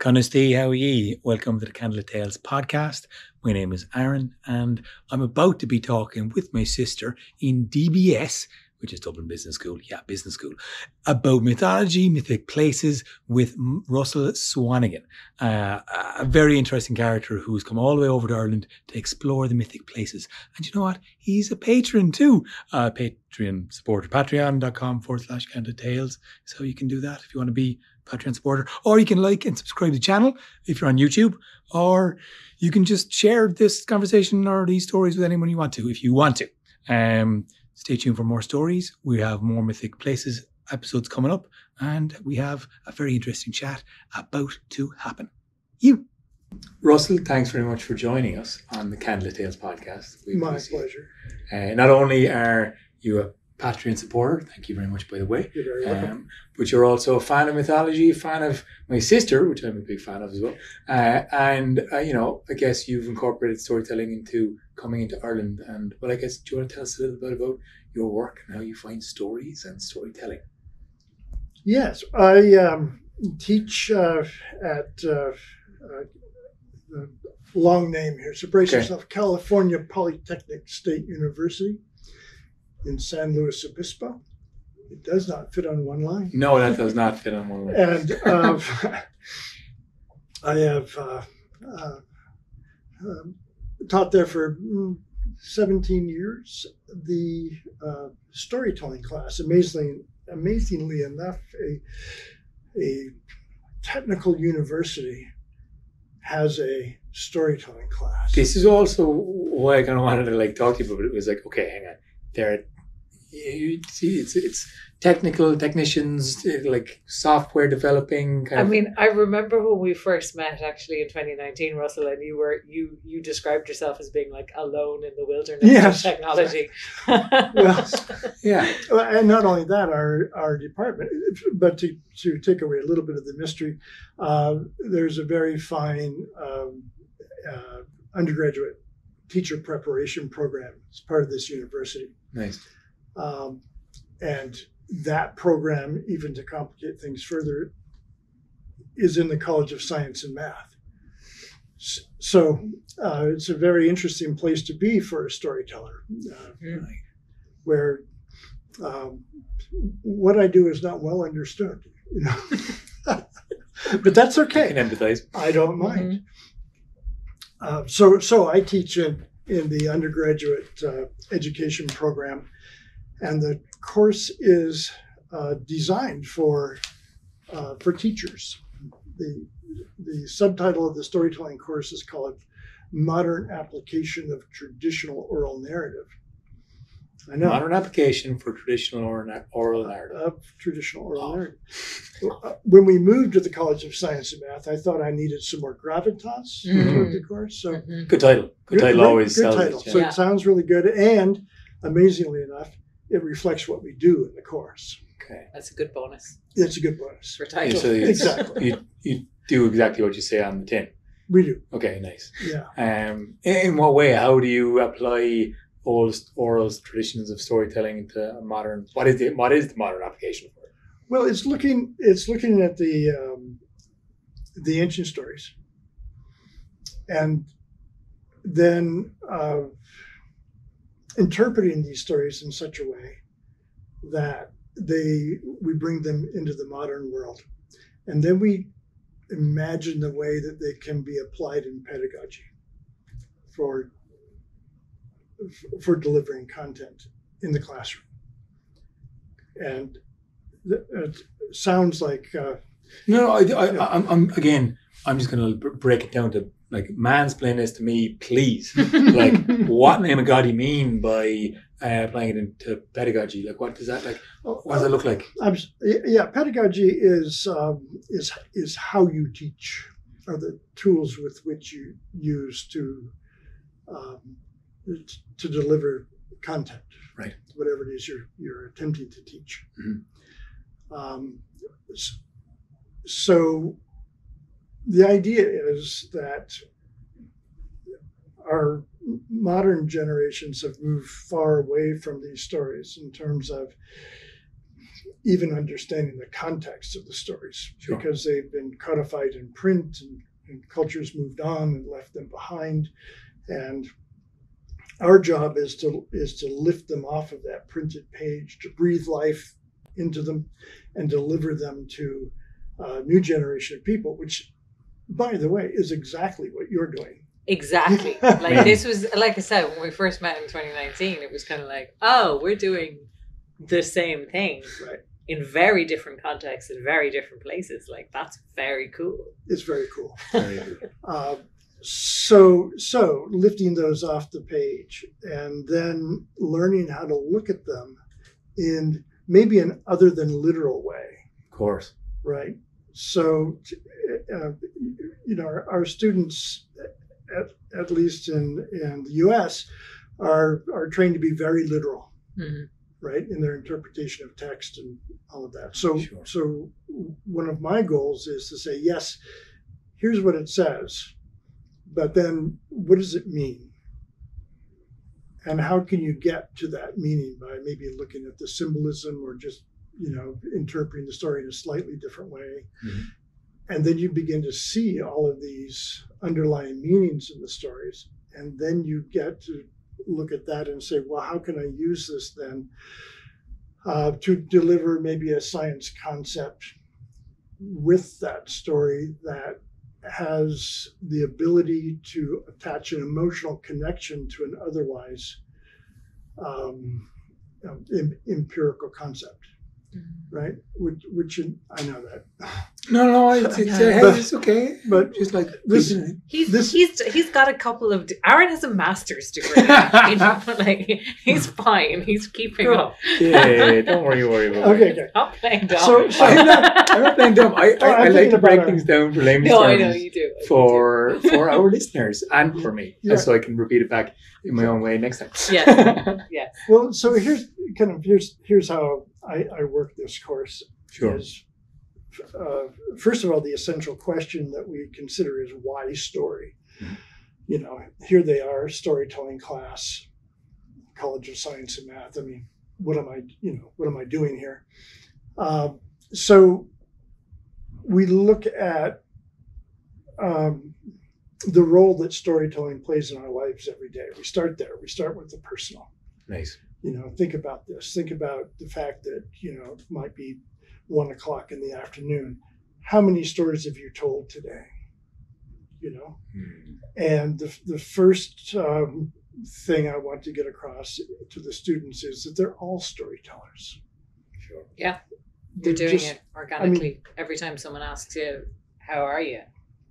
Conestee, how are ye? Welcome to the Candlelit Tales Podcast. My name is Aaron, and I'm about to be talking with my sister in DBS, which is Dublin Business School, business school, about mythology, mythic places with Russel Swanagon, a very interesting character who's come all the way over to Ireland to explore the mythic places. And you know what? He's a patron too. Patreon supporter, patreon.com/Candlelit Tales. So you can do that if you want to be Patreon supporter, or you can like and subscribe to the channel if you're on YouTube, or you can just share this conversation or these stories with anyone you want to, if you want to. Stay tuned for more stories. We have more Mythic Places episodes coming up, and we have a very interesting chat about to happen. Russel, thanks very much for joining us on the Candlelit Tales Podcast. My pleasure. Not only are you a Patreon supporter, thank you very much, by the way, You're very welcome. but you're also a fan of mythology, a fan of my sister, which I'm a big fan of as well. I guess you've incorporated storytelling into coming into Ireland. And well, I guess, do you want to tell us a little bit about your work and how you find stories and storytelling? Yes, I teach at long name here, so brace yourself, California Polytechnic State University in San Luis Obispo. It does not fit on one line. No, that does not fit on one line. And I have taught there for 17 years. The storytelling class, amazingly enough, a technical university has a storytelling class. This is also why I kind of wanted to talk to you about it. It was like, okay, hang on. You see, it's technicians, like software developing. I remember when we first met actually in 2019, Russell, and you described yourself as being like alone in the wilderness of technology. Well, yeah. And not only that, our department, but to take away a little bit of the mystery, there's a very fine undergraduate teacher preparation program as part of this university. Nice. And that program, even to complicate things further, is in the College of Science and Math. So it's a very interesting place to be for a storyteller, where what I do is not well understood, but that's okay. I can empathize. I don't mind. So I teach in the undergraduate education program, and the course is designed for teachers. The subtitle of the storytelling course is called Modern Application of Traditional Oral Narrative. I know. Modern application for traditional oral narrative. Traditional oral narrative. When we moved to the College of Science and Math, I thought I needed some more gravitas to the course. So Good title. Good title always sells title. it. Yeah. So it sounds really good, and amazingly enough, it reflects what we do in the course. Okay, that's a good bonus. It's a good bonus for title. So exactly. You do exactly what you say on the tin. We do. Okay, nice. Yeah. In what way? How do you apply old oral traditions of storytelling into a modern? What is the modern application for it? Well, it's looking at the ancient stories, and then interpreting these stories in such a way that we bring them into the modern world, and then we imagine the way that they can be applied in pedagogy for delivering content in the classroom. And it sounds like I'm just going to break it down to mansplain this to me, please. What name of God do you mean by applying it into pedagogy? What does that what does it look like? Pedagogy is how you teach, are the tools with which you use to deliver content, right? Whatever it is you're attempting to teach. Mm-hmm. So the idea is that our modern generations have moved far away from these stories in terms of even understanding the context of the stories, Sure. because they've been codified in print and cultures moved on and left them behind. And our job is to lift them off of that printed page, to breathe life into them and deliver them to a new generation of people, which, by the way, is exactly what you're doing. Exactly. Like this was, like I said, when we first met in 2019, it was kind of like, oh, we're doing the same thing. Right. In very different contexts, in very different places. Like, that's very cool. It's very cool. Very good. So lifting those off the page and then learning how to look at them in maybe an other than literal way. Of course. Right. So, our students, at least in the U.S., are trained to be very literal. Mm-hmm. Right, in their interpretation of text and all of that. So, Sure. So one of my goals is to say, yes, here's what it says, but then what does it mean? And how can you get to that meaning by maybe looking at the symbolism or just, interpreting the story in a slightly different way? Mm-hmm. And then you begin to see all of these underlying meanings in the stories. And then you get to look at that and say, well, how can I use this then to deliver maybe a science concept with that story that has the ability to attach an emotional connection to an otherwise empirical concept, right? Which I know that. No, it's okay. But just like this, He's got a couple of. Aaron has a master's degree. Like, he's fine. He's keeping up. Yeah, don't worry about it. Okay. Not playing dumb. So I'm not playing dumb. I I'm like to break thinking things down for layman's No, I terms know you do. for our listeners and for me, Yeah. so I can repeat it back in my own way next time. Yeah. well, so here's how I work this course. Sure. Is, first of all, the essential question that we consider is why story? Mm-hmm. Here they are, storytelling class, College of Science and Math. I mean, what am I doing here? So we look at the role that storytelling plays in our lives every day. We start there. We start with the personal. Nice. Think about this. Think about the fact that, it might be 1:00 in the afternoon. How many stories have you told today? And the first thing I want to get across to the students is that they're all storytellers. Sure. Yeah. You're doing it organically. Every time someone asks you, how are you?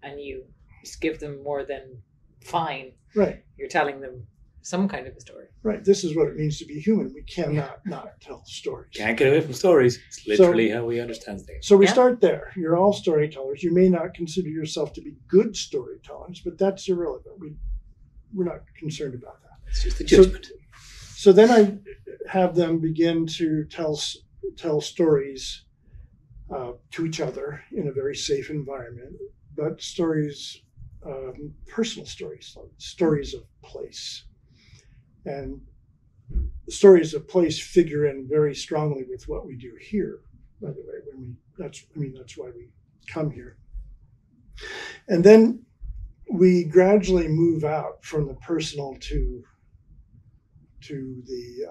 And you just give them more than fine. Right. You're telling them some kind of a story. Right. This is what it means to be human. We cannot not tell stories. Can't get away from stories. It's literally how we understand things. So we start there. You're all storytellers. You may not consider yourself to be good storytellers, but that's irrelevant. We're not concerned about that. It's just a judgment. So then I have them begin to tell stories to each other in a very safe environment, but stories, personal stories, like stories of place. And stories of place figure in very strongly with what we do here, by the way. That's why we come here. And then we gradually move out from the personal to the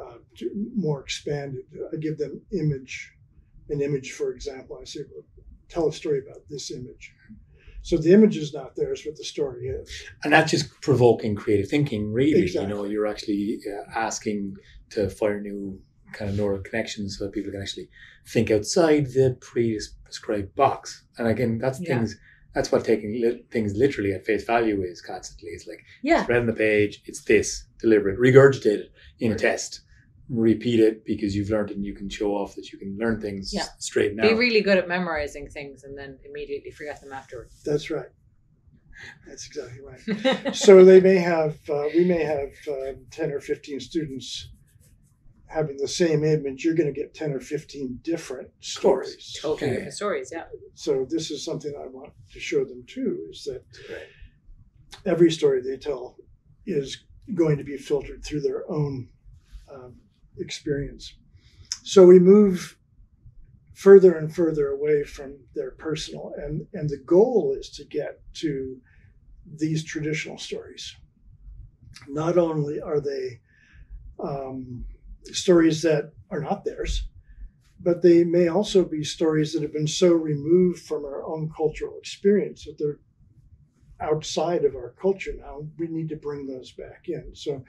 more expanded. I give them an image, for example. I say, well, tell a story about this image. So the image is not theirs, but the story is. And that's just provoking creative thinking, really. Exactly. You're actually asking to fire new kind of neural connections so that people can actually think outside the prescribed box. And again, that's what taking things literally at face value is constantly. It's like, it's read on the page, it's this, deliver it, regurgitate it in a test, repeat it because you've learned it and you can show off that you can learn things straight now. Be really good at memorizing things and then immediately forget them afterwards. That's right. That's exactly right. So we may have 10 or 15 students having the same image. You're going to get 10 or 15 different stories. Totally different stories, yeah. So this is something I want to show them too, is that every story they tell is going to be filtered through their own experience. So we move further and further away from their personal. And the goal is to get to these traditional stories. Not only are they stories that are not theirs, but they may also be stories that have been so removed from our own cultural experience that they're outside of our culture now. We need to bring those back in. So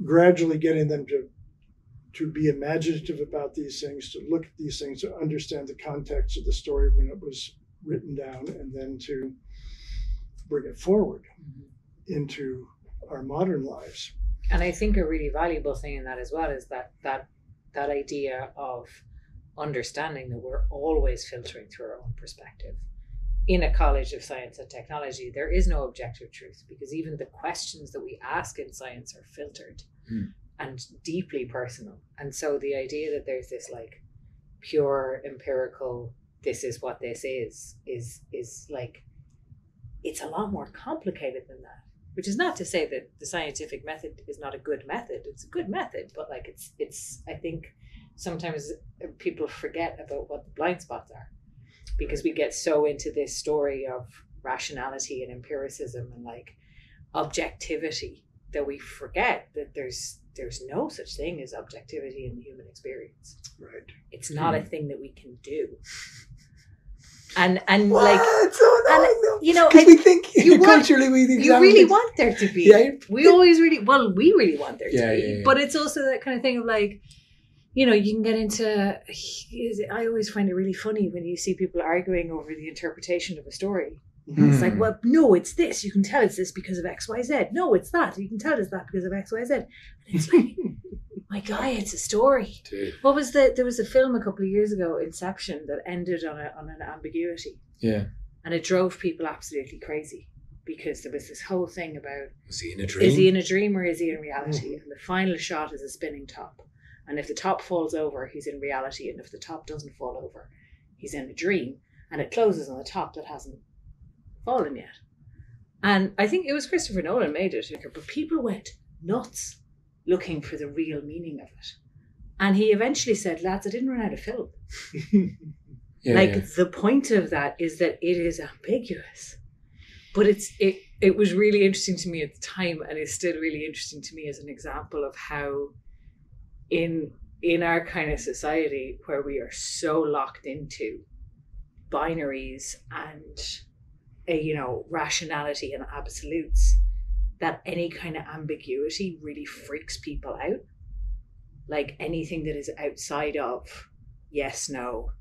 gradually getting them to be imaginative about these things, to look at these things, to understand the context of the story when it was written down, and then to bring it forward into our modern lives. And I think a really valuable thing in that as well is that idea of understanding that we're always filtering through our own perspective. In a college of science and technology, there is no objective truth, because even the questions that we ask in science are filtered and deeply personal. And so the idea that there's this like pure empirical, this is what this is like, it's a lot more complicated than that. Which is not to say that the scientific method is not a good method. It's a good method, but like it's I think sometimes people forget about what the blind spots are, because we get so into this story of rationality and empiricism and like objectivity that we forget that there's no such thing as objectivity in the human experience. Right. It's not a thing that we can do. And what? like, It's so annoying, though. You know, because we think culturally we think you really want there to be. Yeah. We really want there to be. Yeah. But it's also that kind of thing of like, you know, you can get into. I always find it really funny when you see people arguing over the interpretation of a story. It's like, well, no, it's this. You can tell it's this because of X, Y, Z. No, it's that. You can tell it's that because of X, Y, Z. And it's like, my guy, it's a story. Dude. What was there was a film a couple of years ago, Inception, that ended on an ambiguity. Yeah. And it drove people absolutely crazy, because there was this whole thing about, is he in a dream? Is he in a dream or is he in reality? And the final shot is a spinning top. And if the top falls over, he's in reality. And if the top doesn't fall over, he's in a dream. And it closes on the top that hasn't fallen yet. And I think it was Christopher Nolan made it, but people went nuts looking for the real meaning of it. And he eventually said, lads, I didn't run out of film. The point of that is that it is ambiguous. But it was really interesting to me at the time, and it's still really interesting to me as an example of how in our kind of society where we are so locked into binaries and rationality and absolutes, that any kind of ambiguity really freaks people out. Like anything that is outside of yes, no,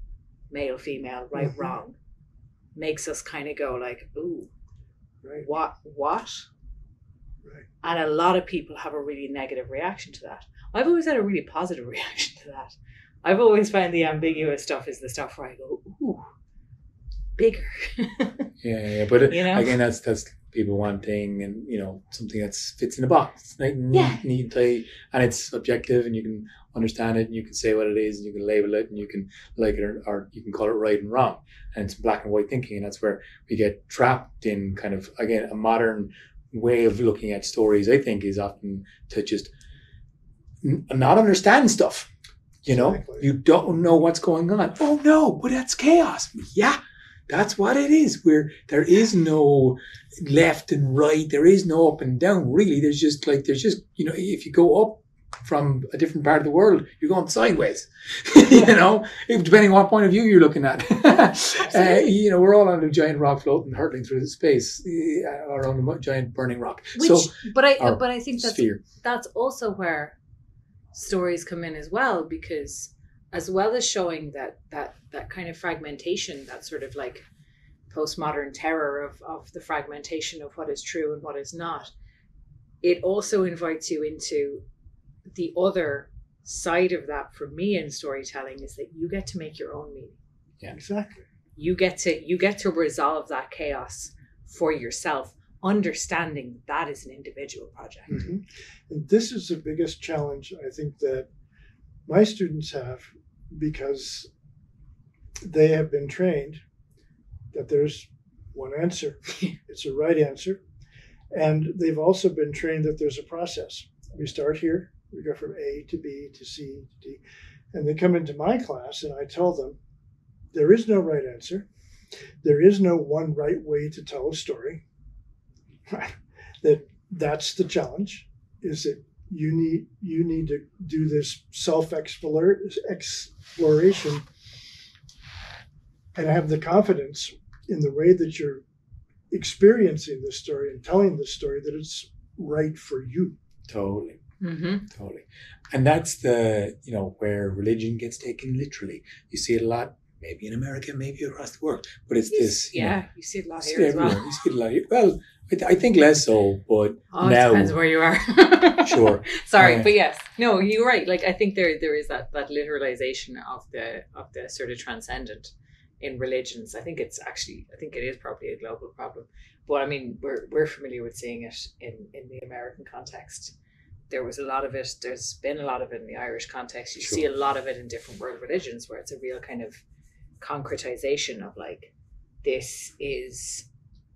male, female, right, wrong, makes us kind of go like, ooh, right. What? Right. And a lot of people have a really negative reaction to that. I've always had a really positive reaction to that. I've always found the ambiguous stuff is the stuff where I go, ooh, bigger. yeah. But again, that's people wanting, and something that fits in a box, like neatly, and it's objective, and you can understand it, and you can say what it is, and you can label it, and you can like it or you can call it right and wrong, and it's black and white thinking, and that's where we get trapped in kind of, again, a modern way of looking at stories. I think is often to just not understand stuff. Exactly. You don't know what's going on. Oh no, but that's chaos. Yeah. That's what it is, where there is no left and right. There is no up and down, really. There's just, if you go up from a different part of the world, you're going sideways, depending on what point of view you're looking at. We're all on a giant rock floating, hurtling through the space, or on a giant burning rock. But I think sphere. That's also where stories come in as well, because as well as showing that kind of fragmentation, that sort of like postmodern terror of the fragmentation of what is true and what is not, it also invites you into the other side of that. For me in storytelling is that you get to make your own meaning. Yeah, exactly. You get to resolve that chaos for yourself, understanding that is an individual project. Mm-hmm. And this is the biggest challenge I think that my students have, because they have been trained that there's one answer. It's a right answer. And they've also been trained that there's a process. We start here, we go from A to B to C to D. And they come into my class and I tell them, there is no right answer. There is no one right way to tell a story. That's the challenge, is that you need to do this self-exploration and have the confidence in the way that you're experiencing the story and telling the story that it's right for you. Totally. Mm-hmm. Totally. And that's the, where religion gets taken literally. You see it a lot, maybe in America, maybe across the world, but it's this. Yeah, you see it a lot here as well. You see it a lot here. Well, I think less so, but now. It depends where you are. Sure. Sorry, but yes. No, you're right. Like, I think there is that literalization of the sort of transcendent in religions. I think it is probably a global problem. But I mean, we're familiar with seeing it in the American context. There was a lot of it. There's been a lot of it in the Irish context. You see a lot of it in different world religions, where it's a real kind of concretization of like, this is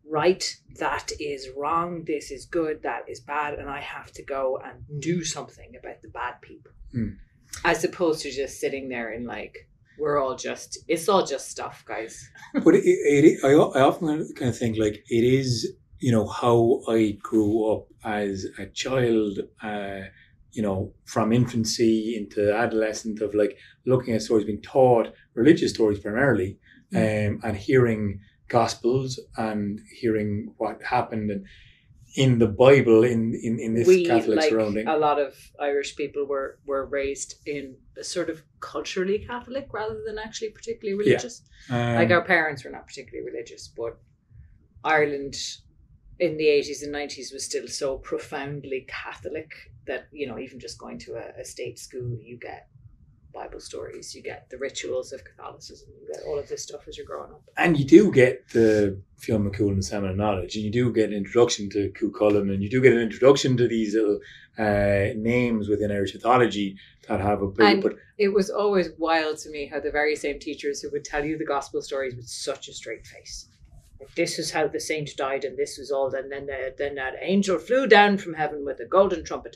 right, that is wrong, this is good, that is bad, and I have to go and do something about the bad people. As opposed to just sitting there and like, it's all just stuff, guys. But I often kind of think like, it is, how I grew up as a child, from infancy into adolescent, of like looking at stories, being taught religious stories primarily, and hearing Gospels and hearing what happened in the Bible in this Catholic surrounding. A lot of Irish people were raised in a sort of culturally Catholic rather than actually particularly religious. Yeah. Like, our parents were not particularly religious, but Ireland in the 80s and 90s was still so profoundly Catholic that, even just going to a state school, you get Bible stories, you get the rituals of Catholicism, you get all of this stuff as you're growing up. And you do get the Fionn McCool and Salmon of Knowledge, and you do get an introduction to Cuchulainn, and you do get an introduction to these little names within Irish mythology that have a big... And it was always wild to me how the very same teachers who would tell you the gospel stories with such a straight face. Like, this is how the saint died, and this was all, and then that angel flew down from heaven with a golden trumpet.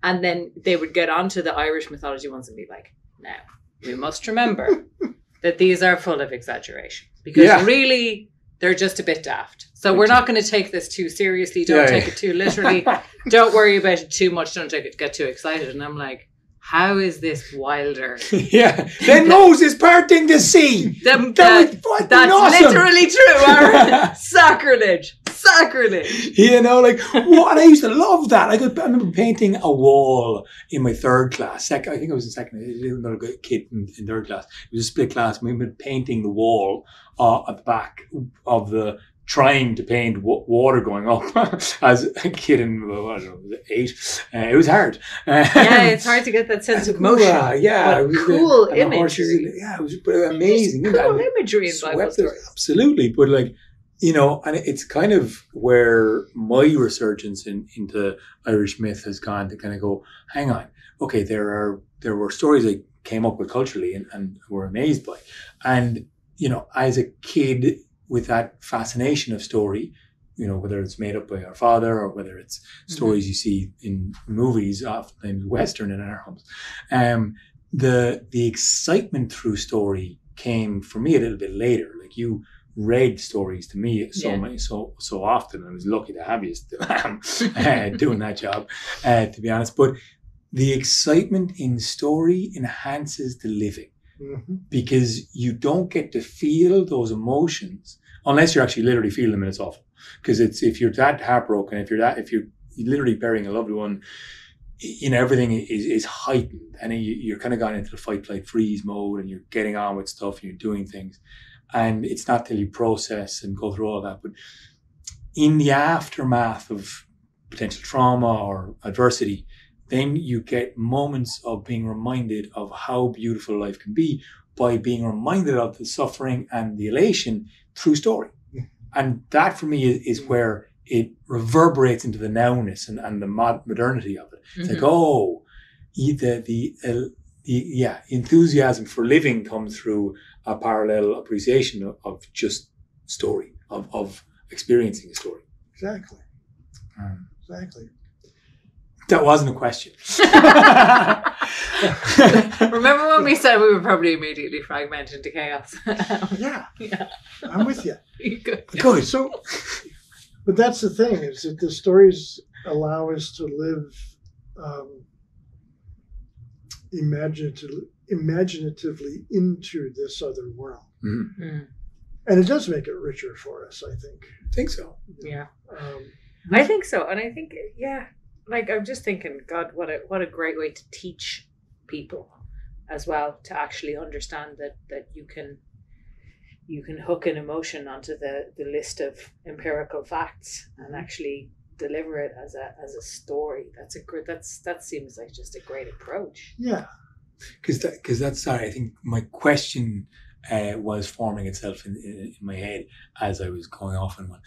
And then they would get onto the Irish mythology ones and be like, now, we must remember that these are full of exaggeration, because really they're just a bit daft. So we're not going to take this too seriously. Don't take it too literally. Don't worry about it too much. Don't get too excited. And I'm like, how is this wilder? Then Moses parting the sea. That's awesome. Literally true, Aaron. Sacrilege. What? I used to love that. I remember painting a wall in my third class. I think I was in second. Another kid in third class. It was a split class. We were painting the wall at the back of trying to paint water going up as a kid in, 8. It was hard. It's hard to get that sense of motion. It was cool imagery. It was amazing. Cool imagery in Bible stories. Absolutely. But and it's kind of where my resurgence into Irish myth has gone to kind of go, hang on, okay, there were stories I came up with culturally and were amazed by. And, as a kid with that fascination of story, whether it's made up by our father or whether it's stories you see in movies, often Western in our homes, the excitement through story came for me a little bit later. Like, you read stories to me so often. I was lucky to have you doing that job, to be honest. But the excitement in story enhances the living, because you don't get to feel those emotions unless you're actually literally feeling them, and it's awful. Because if you're that heartbroken, if you're literally burying a loved one, everything is heightened, and you're kind of gone into the fight, flight, freeze mode, and you're getting on with stuff, and you're doing things. And it's not till you process and go through all that. But in the aftermath of potential trauma or adversity, then you get moments of being reminded of how beautiful life can be by being reminded of the suffering and the elation through story. And that for me is where it reverberates into the nowness and the modernity of it. It's like, the enthusiasm for living comes through a parallel appreciation of just story, of experiencing a story. Exactly. Exactly. That wasn't a question. Remember when we said we would probably immediately fragment into chaos? Yeah, Yeah. I'm with you. Good. Good. So, but that's the thing, is that the stories allow us to live imaginatively into this other world. Mm-hmm. Mm. And it does make it richer for us, I think. I think so. Yeah. Um, I think so. And I think, yeah, like I'm just thinking, God, what a great way to teach people as well, to actually understand that you can hook an emotion onto the list of empirical facts and actually deliver it as a story. That seems like just a great approach. yeah. Because that's sorry. I think my question was forming itself in my head as I was going off on one,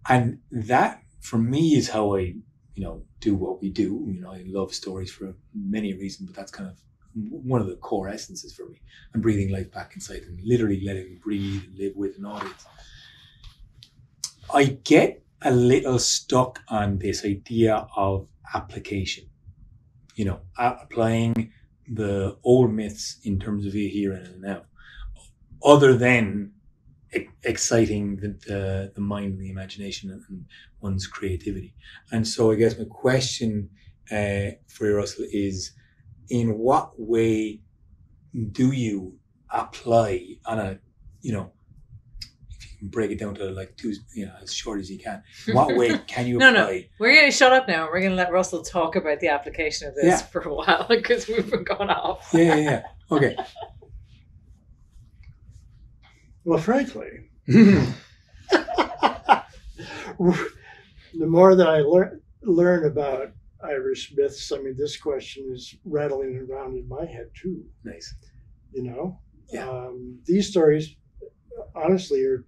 and that for me is how I do what we do. I love stories for many reasons, but that's kind of one of the core essences for me. And breathing life back inside and literally letting them breathe and live with an audience. I get a little stuck on this idea of application. Applying the old myths in terms of here and now, other than exciting the mind and the imagination and one's creativity. And so I guess my question for you, Russell, is in what way do you apply on a, if you can break it down to like two, as short as you can, in what way can you apply? No, we're going to shut up now. We're going to let Russell talk about the application of this for a while because we've been going off. Yeah. Okay. Well, frankly, the more that I learn about Irish myths, I mean, this question is rattling around in my head too. Nice. Yeah. These stories, honestly, are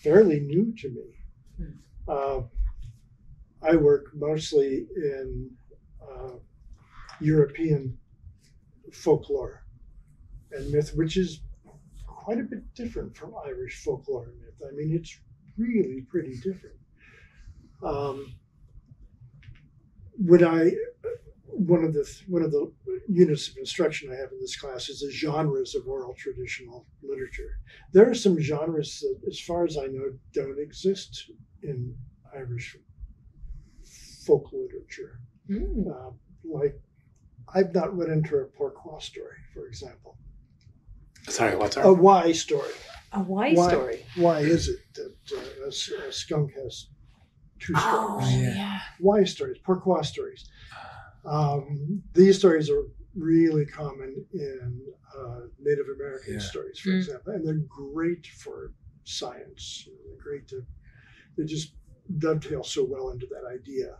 fairly new to me. I work mostly in European folklore and myth, which is quite a bit different from Irish folklore and myth. I mean, it's really pretty different. One of the units of instruction I have in this class is the genres of oral traditional literature. There are some genres that, as far as I know, don't exist in Irish folk literature. Like, I've not run into a pourquoi story, for example. Sorry, what's A why story. A why story? Why is it that a skunk has two stories? Oh, yeah. Why stories, pourquoi stories. These stories are really common in Native American stories, for example, and they're great for science. They just dovetail so well into that idea.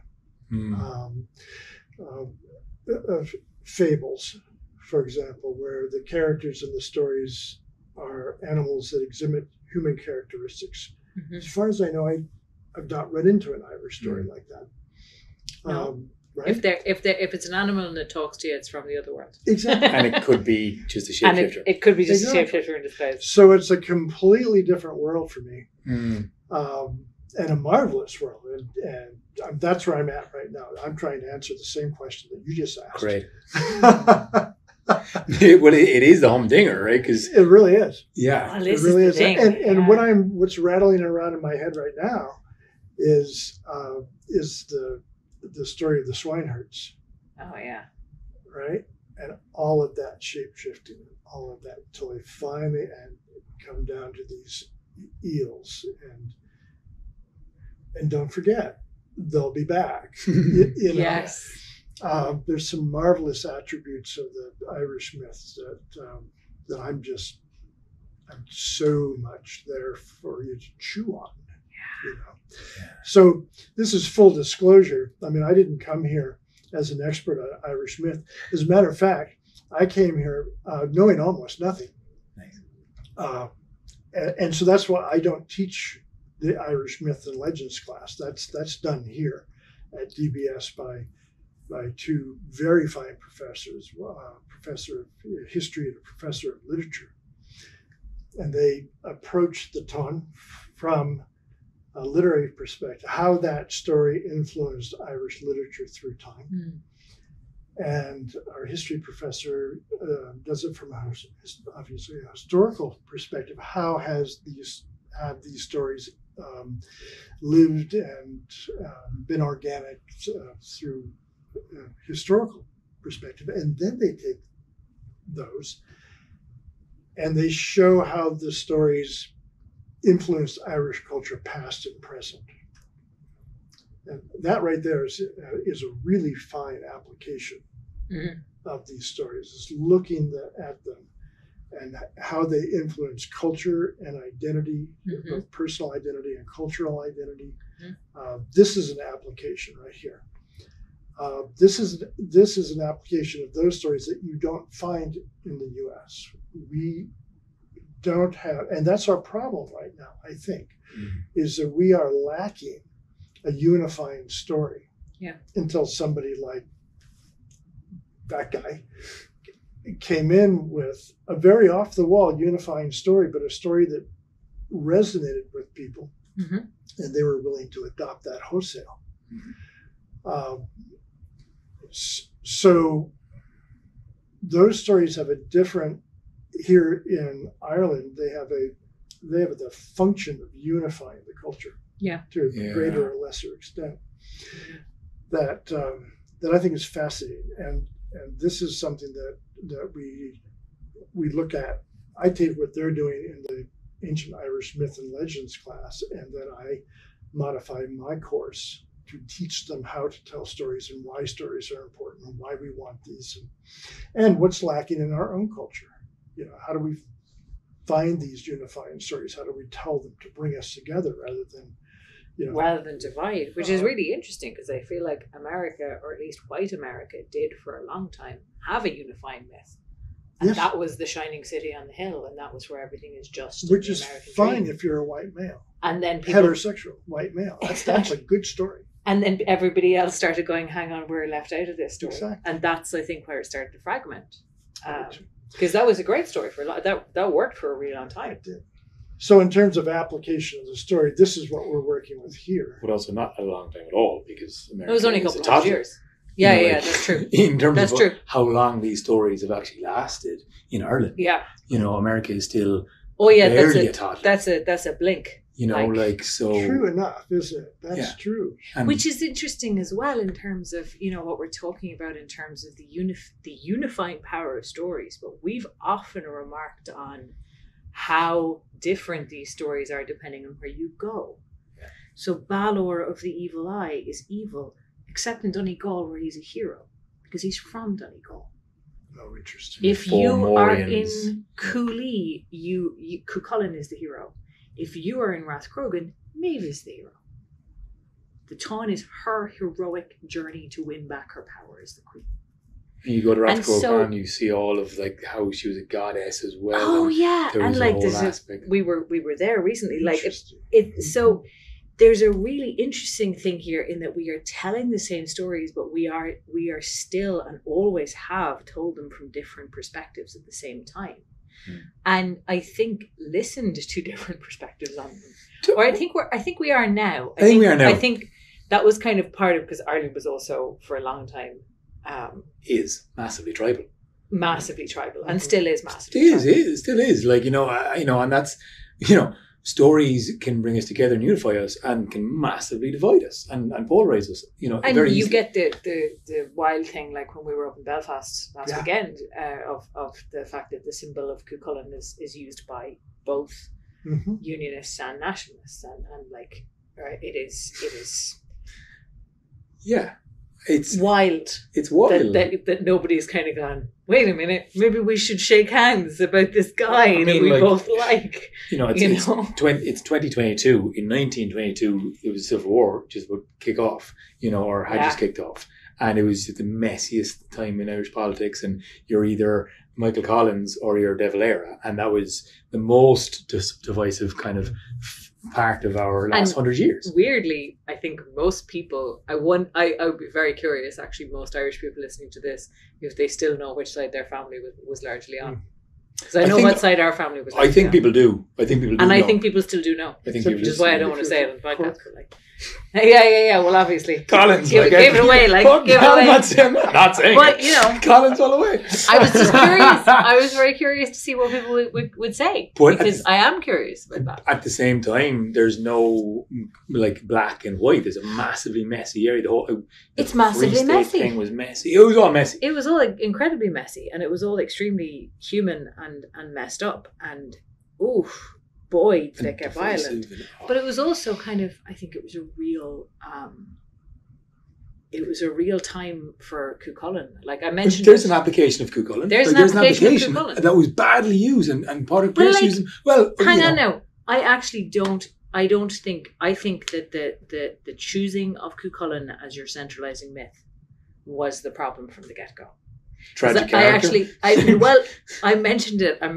Of fables, for example, where the characters in the stories are animals that exhibit human characteristics. As far as I know, I've not run into an Irish story like that. No. Right? If it's an animal and it talks to you, it's from the other world. Exactly. And it could be just a shapeshifter. It could be just Exactly. a shapeshifter in disguise. So it's a completely different world for me, and a marvelous world. And that's where I'm at right now. I'm trying to answer the same question that you just asked. Great. Well, it is the humdinger, right? Because It really is. yeah, Well, It this really is is. the thing. And yeah. what's rattling around in my head right now is the story of the swineherds, Oh yeah. right? And all of that shape-shifting, all of that, until they finally come down to these eels, and don't forget, they'll be back. You know? Yes. There's some marvelous attributes of the Irish myths that I'm so much there for you to chew on. You know. Yeah. So this is full disclosure. I mean, I didn't come here as an expert on Irish myth. As a matter of fact, I came here knowing almost nothing. Nice. And so that's why I don't teach the Irish myth and legends class. That's done here at DBS by two very fine professors, a professor of history and a professor of literature. And they approach the ton from literary perspective, how that story influenced Irish literature through time. And our history professor does it from obviously a historical perspective. How have these stories lived and been organic through historical perspective? And then they take those and they show how the stories influenced Irish culture, past and present. And that right there is a really fine application of these stories, is looking at them and how they influence culture and identity, both personal identity and cultural identity. This is an application right here. This is an application of those stories that you don't find in the U.S. We don't have, and that's our problem right now, I think, is that we are lacking a unifying story until somebody like that guy came in with a very off-the-wall unifying story, but a story that resonated with people, and they were willing to adopt that wholesale. So those stories have a different, here in Ireland, they have the function of unifying the culture to a greater or lesser extent. That I think is fascinating, and this is something that we look at. I take what they're doing in the Ancient Irish Myth and Legends class, and then I modify my course to teach them how to tell stories and why stories are important and why we want these, and what's lacking in our own culture. How do we find these unifying stories? How do we tell them to bring us together rather than divide, which is really interesting, because I feel like America, or at least white America, did for a long time have a unifying myth. And that was the shining city on the hill, and that was where everything is just. Which is fine if you're a white male. And then people, heterosexual white male. That's a good story. And then everybody else started going, hang on, we're left out of this story. Exactly. And that's, I think, where it started to fragment. Because that was a great story for a lot. That worked for a really long time. It did. So in terms of application of the story, this is what we're working with here. But also not a long time at all, because America it was only a couple of years. Yeah, that's true. In terms of how long these stories have actually lasted in Ireland. Yeah. America is still barely a toddler. That's a blink. So true enough, isn't it? That's true. Which is interesting as well in terms of, what we're talking about in terms of the unifying power of stories. But we've often remarked on how different these stories are depending on where you go. Yeah. So Balor of the Evil Eye is evil, except in Donegal, where he's a hero, because he's from Donegal. Oh, interesting. If you are in Cooley, Cuchulainn is the hero. If you are in Rathcrogan, Maeve is the hero. The Táin is her heroic journey to win back her power as the queen. And you go to Rathcrogan and you see all of how she was a goddess as well. Oh yeah, and we were there recently. So there's a really interesting thing here in that we are telling the same stories, but we are still and always have told them from different perspectives at the same time. And I think listened to different perspectives on them. Or I think we are now. I think that was kind of part of, because Ireland was also for a long time is massively tribal. And still is massively tribal. It still is. And that's, stories can bring us together and unify us, and can massively divide us and polarize us. And very you easily. Get the wild thing, like when we were up in Belfast last weekend, of the fact that the symbol of Cuchulainn is used by both unionists and nationalists, and it is. Yeah. It's wild. It's wild that nobody's kind of gone, wait a minute, maybe we should shake hands about this guy that we both like. It's 2022. In 1922, it was Civil War just about kick off, or had just kicked off, and it was the messiest time in Irish politics. And you're either Michael Collins or you're De Valera, and that was the most divisive kind of part of our last 100 years. Weirdly, I think most people, I would be very curious, actually, most Irish people listening to this, if they still know which side their family was largely on. Because I know what side our family was. I think people do. I think people do. And I think people still do know. I think which is why I don't want to say it on the podcast. But like, yeah. Well, obviously, Collins gave it away. Like, give it away. Not saying but it. Collins all the way. I was just curious. I was very curious to see what people would say, because I am curious about that. At the same time, there's no like black and white. There's a massively messy area. It's massively messy. Thing was messy. It was all messy. It was all incredibly messy, and it was all extremely human and messed up. And oof. Boy, did it get violent. But it was also kind of, I think it was a real time for Cuchulainn. Like I mentioned, there's an application of Cuchulainn. There's an application of Cuchulainn that was badly used and part of press using. Well, hang on now. I actually don't. I think that the choosing of Cuchulainn as your centralizing myth was the problem from the get-go. Tragic character. I mentioned it at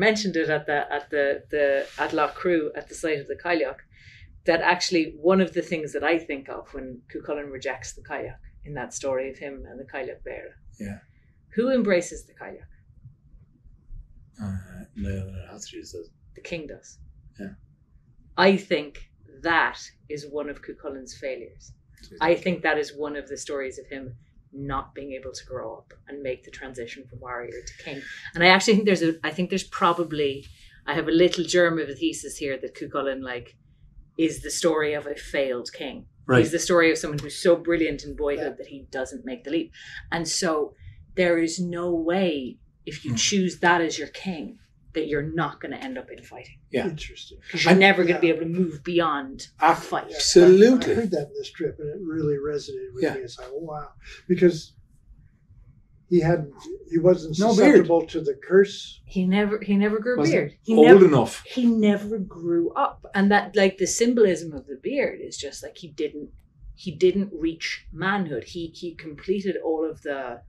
Loch Crew at the site of the Cailleach, that actually one of the things that I think of when Cuchulainn rejects the Cailleach in that story of him and the Cailleach Beara. Yeah. Who embraces the Cailleach? No, does. The king does. Yeah. I think that is one of Cuchulainn's failures. I think that is one of the stories of him not being able to grow up and make the transition from warrior to king. And I actually think I have a little germ of a thesis here that Cuchulainn is the story of a failed king. Right. He's the story of someone who's so brilliant in boyhood that he doesn't make the leap. And so there is no way, if you choose that as your king, that you're not going to end up in fighting. Yeah. Interesting. Because you're never going to be able to move beyond a fight. Absolutely. I heard that in this trip, and it really resonated with me. It's like, oh, wow. Because he wasn't susceptible to the curse. He never grew a beard. Enough. He never grew up. And that, like, the symbolism of the beard is just like he didn't reach manhood. He completed all of the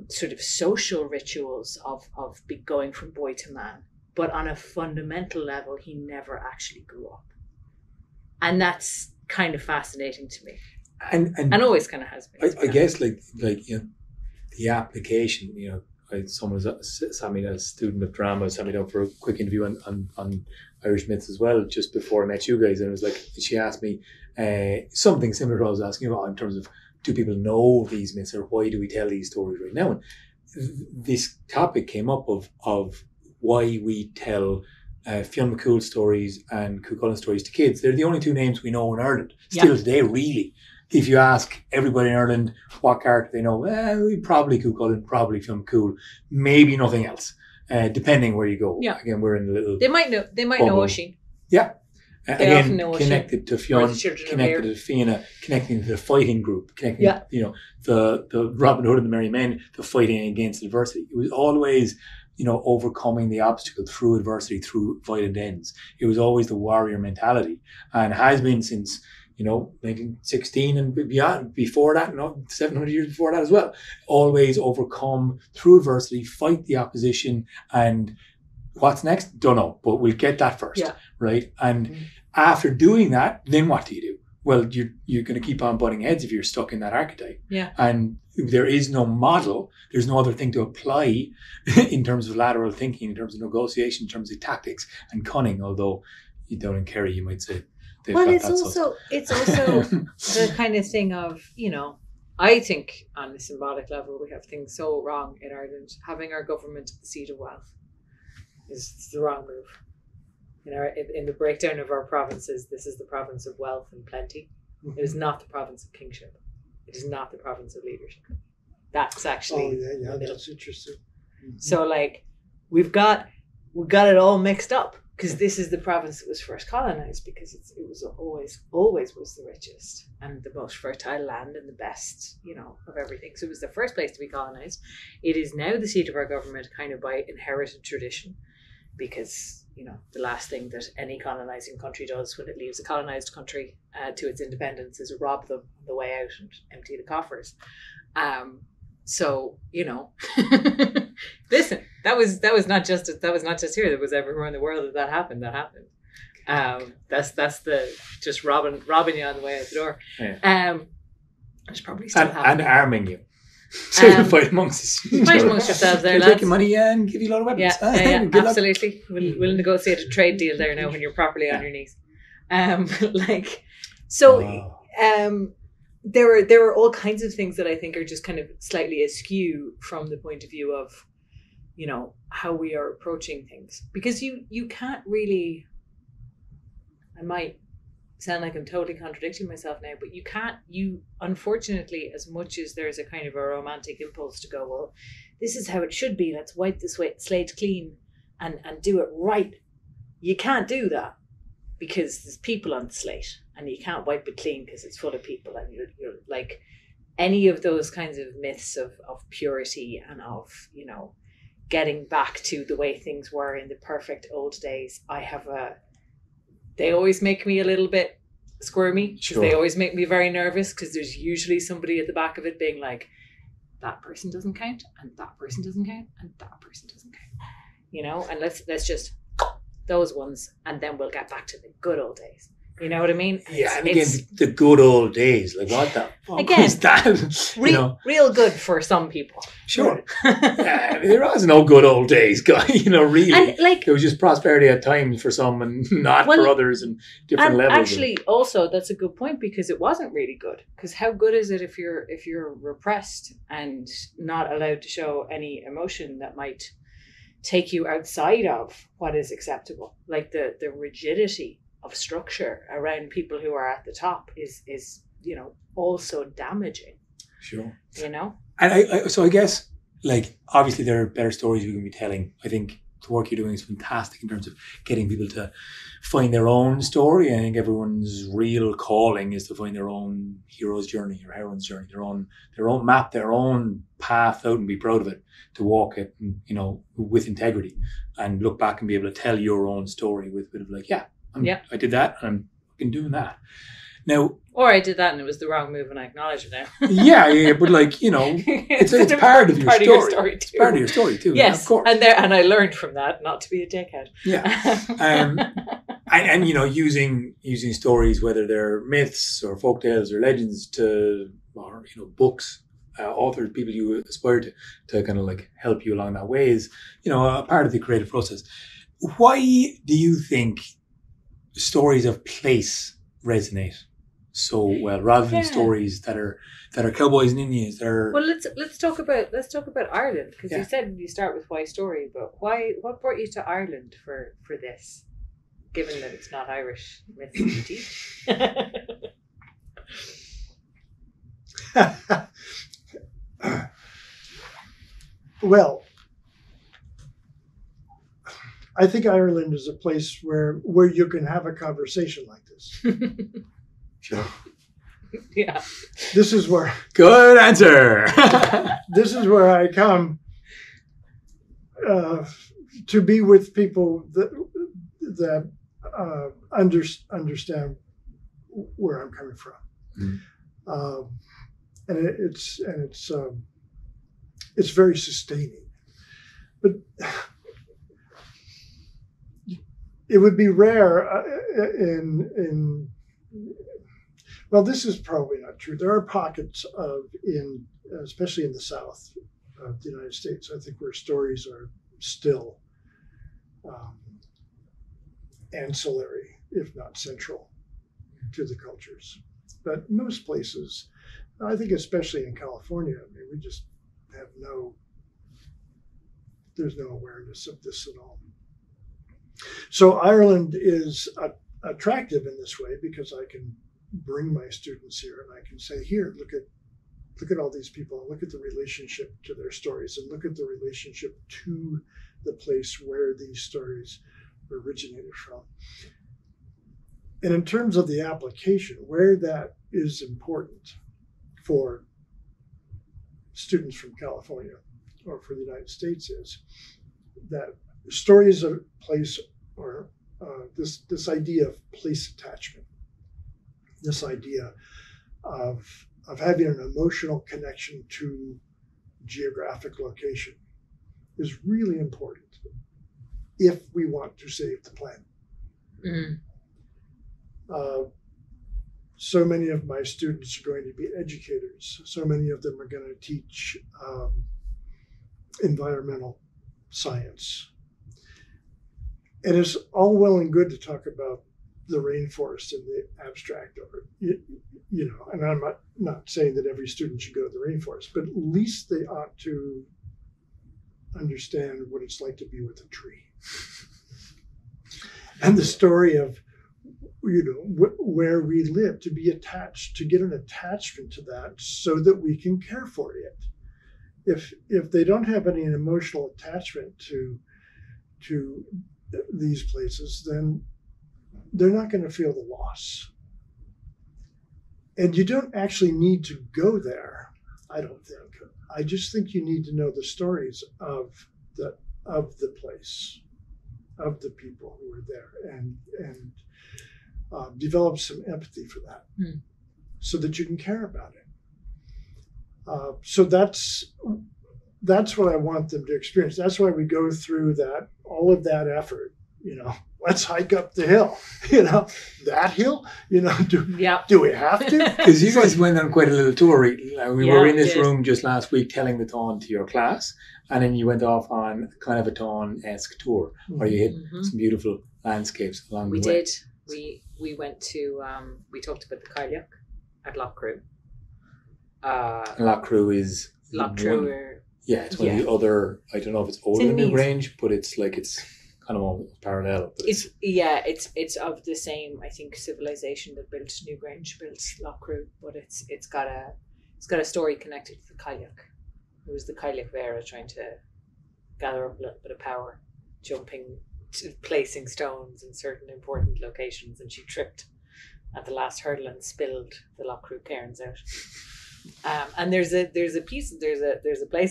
sort of social rituals of going from boy to man, but on a fundamental level he never actually grew up, and that's kind of fascinating to me, and always kind of has been. I guess like the application, someone sat me, a student of drama, sat me down for a quick interview on Irish myths as well just before I met you guys, and it was like she asked me something similar to what I was asking about in terms of, do people know these myths, or why do we tell these stories right now? And this topic came up of why we tell Fionn McCool stories and Cuchulainn stories to kids. They're the only two names we know in Ireland still today, really. If you ask everybody in Ireland what character they know, probably Cuchulainn, probably Fionn McCool, maybe nothing else, depending where you go. Yeah. Again, we're in the little. They might know Oisín. Yeah. Again, connected to Fionn, connected to Fianna, connecting to the fighting group, connecting, the Robin Hood and the Merry Men, the fighting against adversity. It was always, overcoming the obstacle through adversity, through violent ends. It was always the warrior mentality, and has been since, 1916 and beyond, before that, 700 years before that as well. Always overcome through adversity, fight the opposition, and what's next? Don't know, but we'll get that first, right? And after doing that, then what do you do? Well, you're going to keep on butting heads if you're stuck in that archetype. Yeah. And there is no model. There's no other thing to apply in terms of lateral thinking, in terms of negotiation, in terms of tactics and cunning. Although you don't in Kerry, you might say. Well, it's also the kind of thing of, I think on a symbolic level we have things so wrong in Ireland. Having our government at the seat of wealth is the wrong move. In the breakdown of our provinces, this is the province of wealth and plenty. It is not the province of kingship. It is not the province of leadership. That's actually that's interesting. So we've got it all mixed up, because this is the province that was first colonized, because it was always was the richest and the most fertile land and the best, of everything. So it was the first place to be colonized. It is now the seat of our government, kind of by inherited tradition, because the last thing that any colonizing country does when it leaves a colonized country to its independence is rob them on the way out and empty the coffers. So listen, that was not just here. That was everywhere in the world that happened. That's the just robbing you on the way out the door. Yeah. It's probably still happening. And arming you. So you fight amongst us. Fight amongst yourselves there, We'll lads. take your money and give you a lot of weapons. Yeah, Good luck. absolutely. We'll negotiate a trade deal there now when you're properly on your knees. There are all kinds of things that I think are just kind of slightly askew from the point of view of, you know, how we are approaching things. Because you can't really, I might sound like I'm totally contradicting myself now, but you unfortunately, as much as there's a kind of a romantic impulse to go, well, this is how it should be, let's wipe this slate clean and do it right. You can't do that because there's people on the slate and you can't wipe it clean because it's full of people, and you're like, any of those kinds of myths of purity and of, you know, getting back to the way things were in the perfect old days. They always make me a little bit squirmy. Sure. They always make me very nervous because there's usually somebody at the back of it being like, that person doesn't count, and that person doesn't count, and that person doesn't count. You know, and let's just those ones, and then we'll get back to the good old days. You know what I mean? Yeah, and again, the good old days. Like, what the fuck is that? Real good for some people. Sure. Yeah, there was no good old days, guy. You know, really. And like, there was just prosperity at times for some and not for others, and different levels. Actually, also, that's a good point, because it wasn't really good. Because how good is it if you're repressed and not allowed to show any emotion that might take you outside of what is acceptable? Like the rigidity of structure around people who are at the top is you know, also damaging. Sure. You know? And I guess, like, obviously there are better stories we can be telling. I think the work you're doing is fantastic in terms of getting people to find their own story. I think everyone's real calling is to find their own hero's journey or heroine's journey, their own map, their own path out, and be proud of it, to walk it, you know, with integrity, and look back and be able to tell your own story with a bit of like, I did that, and I'm fucking doing that. Now, or I did that and it was the wrong move, and I acknowledge it now. yeah, but like, you know, it's part of your story. It's part of your story too. Yes, of course. And I learned from that not to be a dickhead. Yeah, and you know, using stories, whether they're myths or folktales or legends, or you know, books, authors, people you aspire to kind of like help you along that way, is, you know, a part of the creative process. Why do you think stories of place resonate so well, rather than stories that are cowboys and Indians? Well, let's talk about Ireland, because you said you start with why story, but what brought you to Ireland for this, given that it's not Irish myth you teach? Well, I think Ireland is a place where you can have a conversation like this. Sure. Yeah. This is where. Good answer. This is where I come to be with people that understand where I'm coming from, and it's very sustaining, but. It would be rare well, this is probably not true. There are pockets especially in the South of the United States, I think, where stories are still ancillary, if not central, to the cultures. But most places, I think, especially in California, I mean, we just have there's no awareness of this at all. So Ireland is attractive in this way, because I can bring my students here and I can say, here, look at all these people, look at the relationship to their stories, and look at the relationship to the place where these stories originated from. And in terms of the application, where that is important for students from California or for the United States, is that stories of place, or this idea of place attachment, this idea of having an emotional connection to geographic location, is really important if we want to save the planet. so many of my students are going to be educators. So many of them are going to teach environmental science. And it's all well and good to talk about the rainforest in the abstract, or, and I'm not saying that every student should go to the rainforest, but at least they ought to understand what it's like to be with a tree. And the story of, where we live, to be attached, to get an attachment to that so that we can care for it. If they don't have any emotional attachment to these places, then they're not going to feel the loss. And you don't actually need to go there, I don't think. I just think you need to know the stories of the place, of the people who are there, and develop some empathy for that, so that you can care about it. So that's what I want them to experience. That's why we go through all of that effort. Let's hike up the hill. That hill. Do we have to? Because you guys went on quite a little tour. We were in this room just last week telling the Tawn to your class, and then you went off on kind of a Tawn-esque tour, where you hit some beautiful landscapes along the way. We did. We went to. We talked about the Cailleach at Lough Crew. Lough Crew is Lough Crew. It's one of the other. I don't know if it's older than Newgrange, but it's kind of almost parallel. But it's of the same, I think, civilization that built Newgrange, built Lough Crew, but it's got a story connected to the Cailleach. It was the Cailleach Vera trying to gather up a little bit of power, placing stones in certain important locations, and she tripped at the last hurdle and spilled the Lough Crew cairns out. And there's a place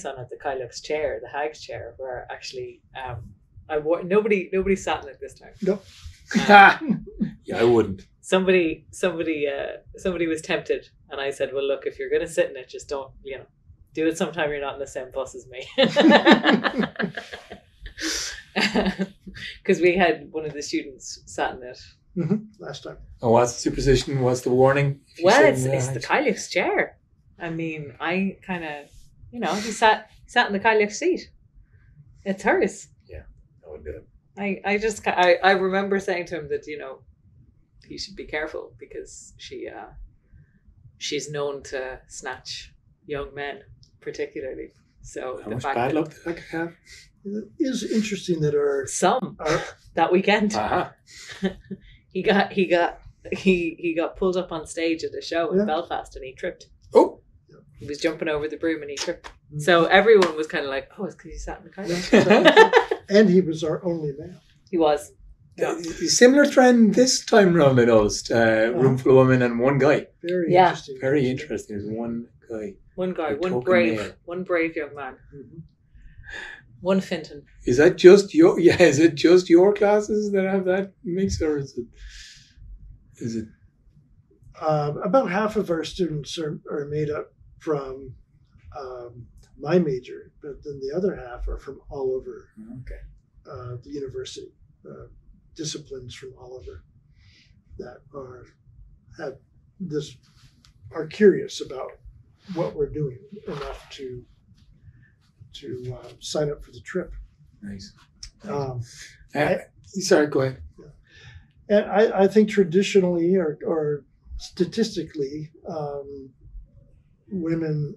on it, the Cailleach's chair, the hag's chair, where actually nobody sat in it this time. No. Yeah, I wouldn't. Somebody was tempted, and I said, "Well, look, if you're going to sit in it, just don't, do it sometime you're not in the same bus as me." Because we had one of the students sat in it last time. Oh, what's the superstition? What's the warning? Well, it's the Cailleach's chair. I mean, I kind of, he sat in the Cailleach's seat. It's hers. Yeah, I would do it. I remember saying to him that he should be careful, because she's known to snatch young men, particularly. So how much bad luck did I have? It is interesting that that weekend. Uh-huh. he got pulled up on stage at a show in Belfast, and he tripped. Oh. He was jumping over the broom and he tripped. So everyone was kind of like, "Oh, it's because he sat in the car." And he was our only man. He was. Yeah. Similar trend this time round, I noticed. Room full of women and one guy. Very interesting. Very interesting. There's one guy. One brave young man. Mm-hmm. One Finton. Is that just your classes that have that mix, or is it? About half of our students are made up from my major, but then the other half are from all over the university, disciplines from all over that are curious about what we're doing enough to sign up for the trip. Nice. Sorry, go ahead. And I think traditionally or statistically, women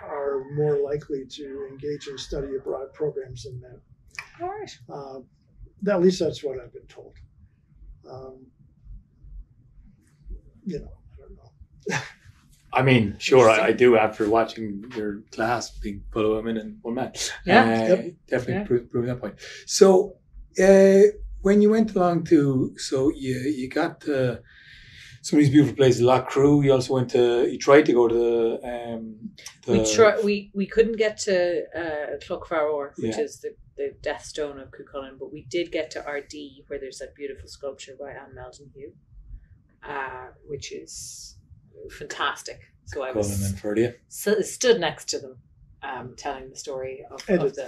are more likely to engage in study abroad programs than men. All right. At least that's what I've been told. I don't know. I mean, sure, I do after watching your class being full of women and one man. Definitely proving that point. So, when you went along you got to some of these beautiful places, Lough Crew. You also you tried to go to we couldn't get to Clough-Faror, which is the death stone of Cuchulainn, but we did get to RD, where there's that beautiful sculpture by Anne Melton Hugh, which is fantastic. So I stood next to them, telling the story of the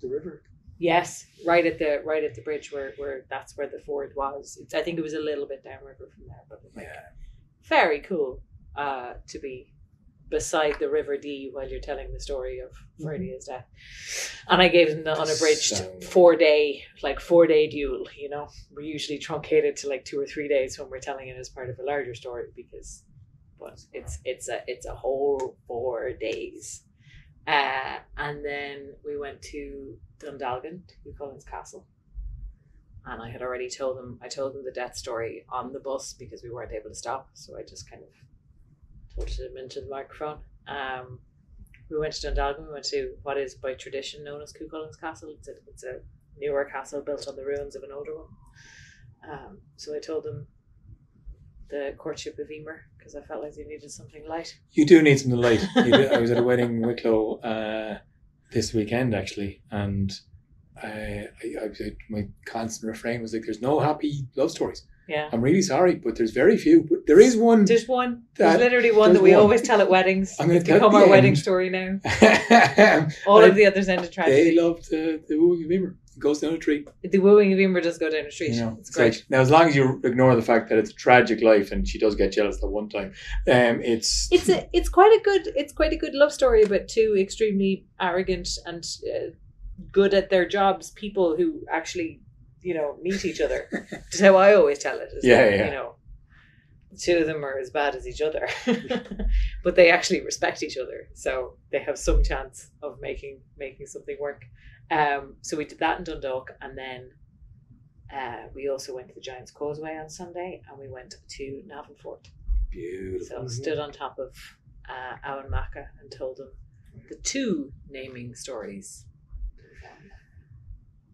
river. Yes, right at the bridge where that's where the ford was. I think it was a little bit downriver from there, but very cool to be beside the River Dee while you're telling the story of Freudia's death. And I gave them the unabridged 4-day duel, you know. We're usually truncated to like 2 or 3 days when we're telling it as part of a larger story, because it's a whole 4 days. And then we went to Dundalgan, to Cullen's Castle. And I had already told them the death story on the bus because we weren't able to stop. So I just kind of told them into the microphone. We went to Dundalgan. We went to what is by tradition known as Cullen's Castle. It's a newer castle built on the ruins of an older one. So I told them the courtship of Emer because I felt like they needed something light. You do need something light. I was at a wedding in Wicklow this weekend actually, and I my constant refrain was like, "There's no happy love stories." Yeah, I'm really sorry, but there's very few. But there is one. There's one. There's literally one that we always tell at weddings. It's become our wedding story now. All of the others ended tragedy. They loved the wooing of Emer. It goes down a tree. The wooing of Emer does go down a street. You know, it's great. Like, now, as long as you ignore the fact that it's a tragic life and she does get jealous that one time, it's quite a good love story about two extremely arrogant and good at their jobs people who actually, you know, meet each other. That's how I always tell it. You know, the two of them are as bad as each other, but they actually respect each other, so they have some chance of making something work. So we did that in Dundalk, and then we also went to the Giant's Causeway on Sunday, and we went to Navan Fort. Beautiful. So stood on top of Owen Maca and told them the two naming stories.